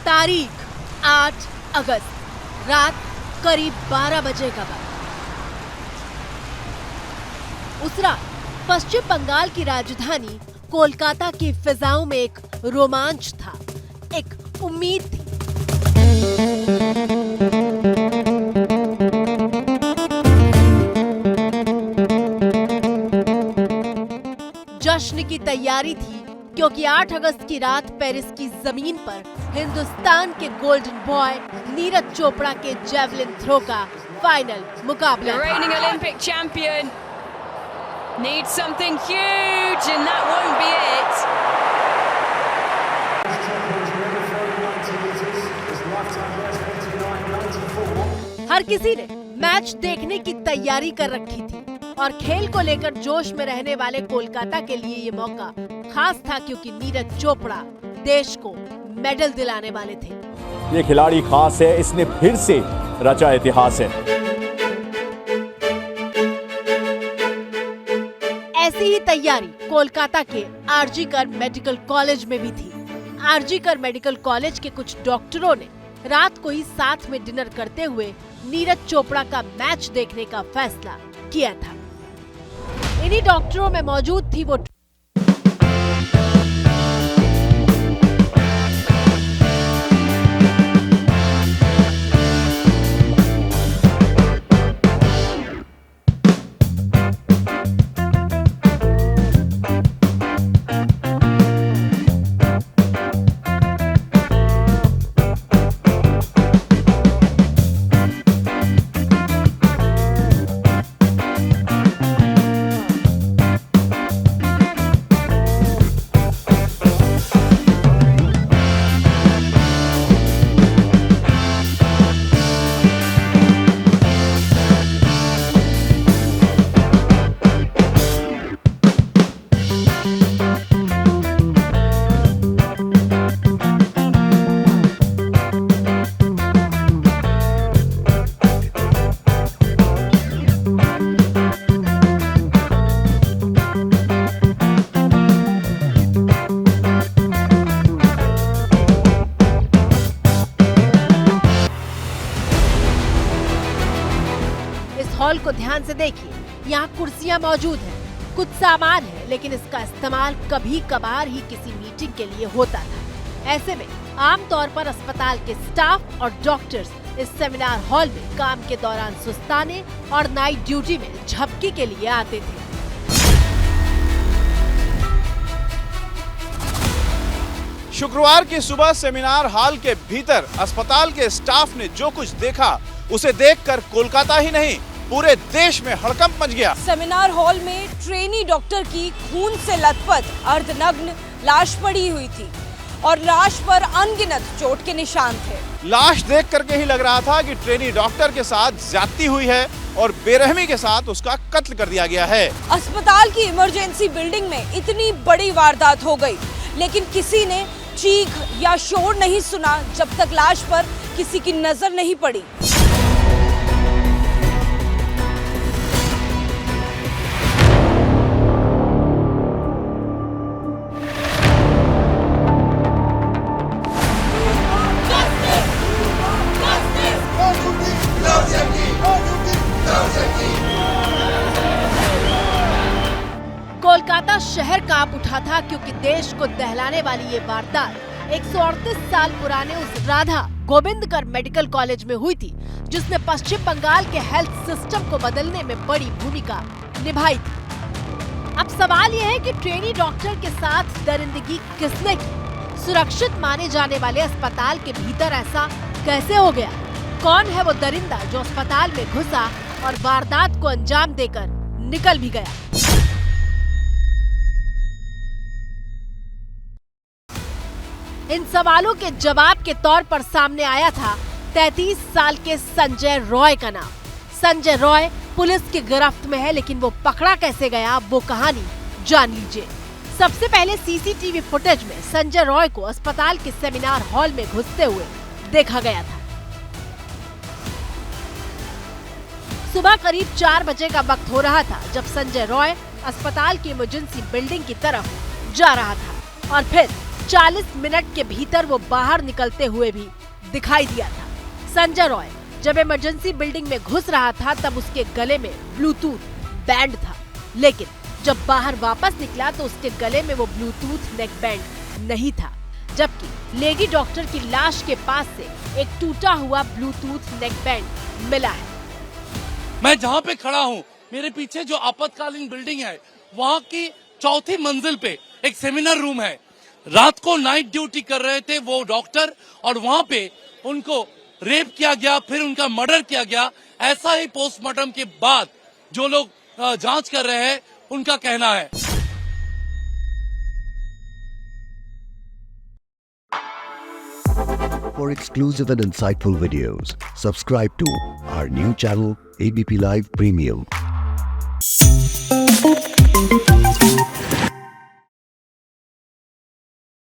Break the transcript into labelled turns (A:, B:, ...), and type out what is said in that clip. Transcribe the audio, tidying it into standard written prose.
A: तारीख 8 अगस्त, रात करीब 12 बजे का वक्त। उस रात पश्चिम बंगाल की राजधानी कोलकाता की फिजाओं में एक रोमांच था, एक उम्मीद थी। जश्न की तैयारी थी क्योंकि 8 अगस्त की रात पेरिस की जमीन पर हिंदुस्तान के गोल्डन बॉय नीरज चोपड़ा के जेवलिन थ्रो का फाइनल मुकाबला था।
B: reigning Olympic champion needs something huge and that won't be it.
A: हर किसी ने मैच देखने की तैयारी कर रखी थी और खेल को लेकर जोश में रहने वाले कोलकाता के लिए ये मौका खास था क्योंकि नीरज चोपड़ा देश को मेडल दिलाने वाले थे।
C: ये खिलाड़ी खास है, इसने फिर से रचा इतिहास है।
A: ऐसी ही तैयारी कोलकाता के आरजी कर मेडिकल कॉलेज में भी थी। आरजी कर मेडिकल कॉलेज के कुछ डॉक्टरों ने रात को ही साथ में डिनर करते हुए नीरज चोपड़ा का मैच देखने का फैसला किया था। इन्हीं डॉक्टरों में मौजूद थी वो हॉल को ध्यान से देखिए, यहाँ कुर्सियाँ मौजूद हैं, कुछ सामान है, लेकिन इसका इस्तेमाल कभी कभार ही किसी मीटिंग के लिए होता था। ऐसे में आमतौर पर अस्पताल के स्टाफ और डॉक्टर्स इस सेमिनार हॉल में काम के दौरान सुस्ताने और नाइट ड्यूटी में झपकी के लिए आते थे।
D: शुक्रवार की सुबह सेमिनार हॉल के भीतर अस्पताल के स्टाफ ने जो कुछ देखा, उसे देखकर कोलकाता ही नहीं पूरे देश में हड़कंप मच गया।
E: सेमिनार हॉल में ट्रेनी डॉक्टर की खून से लथपथ अर्धनग्न लाश पड़ी हुई थी और लाश पर अनगिनत चोट के निशान थे।
D: लाश देख करके ही लग रहा था कि ट्रेनी डॉक्टर के साथ ज्यादती हुई है और बेरहमी के साथ उसका कत्ल कर दिया गया है।
E: अस्पताल की इमरजेंसी बिल्डिंग में इतनी बड़ी वारदात हो गई, लेकिन किसी ने चीख या शोर नहीं सुना जब तक लाश पर किसी की नजर नहीं पड़ी।
A: कोलकाता शहर कांप उठा था क्योंकि देश को दहलाने वाली ये वारदात 138 साल पुराने उस राधा गोविंदकर मेडिकल कॉलेज में हुई थी, जिसने पश्चिम बंगाल के हेल्थ सिस्टम को बदलने में बड़ी भूमिका निभाई थी। अब सवाल यह है कि ट्रेनी डॉक्टर के साथ दरिंदगी किसने की? सुरक्षित माने जाने वाले अस्पताल के भीतर ऐसा कैसे हो गया? कौन है वो दरिंदा जो अस्पताल में घुसा और वारदात को अंजाम देकर निकल भी गया? इन सवालों के जवाब के तौर पर सामने आया था 33 साल के संजय रॉय का नाम। संजय रॉय पुलिस की गिरफ्त में है, लेकिन वो पकड़ा कैसे गया, वो कहानी जान लीजिए। सबसे पहले सीसीटीवी फुटेज में संजय रॉय को अस्पताल के सेमिनार हॉल में घुसते हुए देखा गया था। सुबह करीब 4 बजे का वक्त हो रहा था जब संजय रॉय अस्पताल की इमरजेंसी बिल्डिंग की तरफ जा रहा था और फिर 40 मिनट के भीतर वो बाहर निकलते हुए भी दिखाई दिया था। संजय रॉय जब इमरजेंसी बिल्डिंग में घुस रहा था तब उसके गले में ब्लूटूथ बैंड था, लेकिन जब बाहर वापस निकला तो उसके गले में वो ब्लूटूथ नेक बैंड नहीं था, जबकि लेडी डॉक्टर की लाश के पास से एक टूटा हुआ ब्लूटूथ नेक बैंड मिला है।
F: मैं जहाँ पे खड़ा हूँ, मेरे पीछे जो आपातकालीन बिल्डिंग है, वहाँ की चौथी मंजिल पे एक सेमिनार रूम है। रात को नाइट ड्यूटी कर रहे थे वो डॉक्टर और वहाँ पे उनको रेप किया गया, फिर उनका मर्डर किया गया। ऐसा ही पोस्टमार्टम के बाद जो लोग जांच कर रहे हैं उनका कहना है।
G: For exclusive and insightful videos, subscribe to our new channel ABP Live Premium.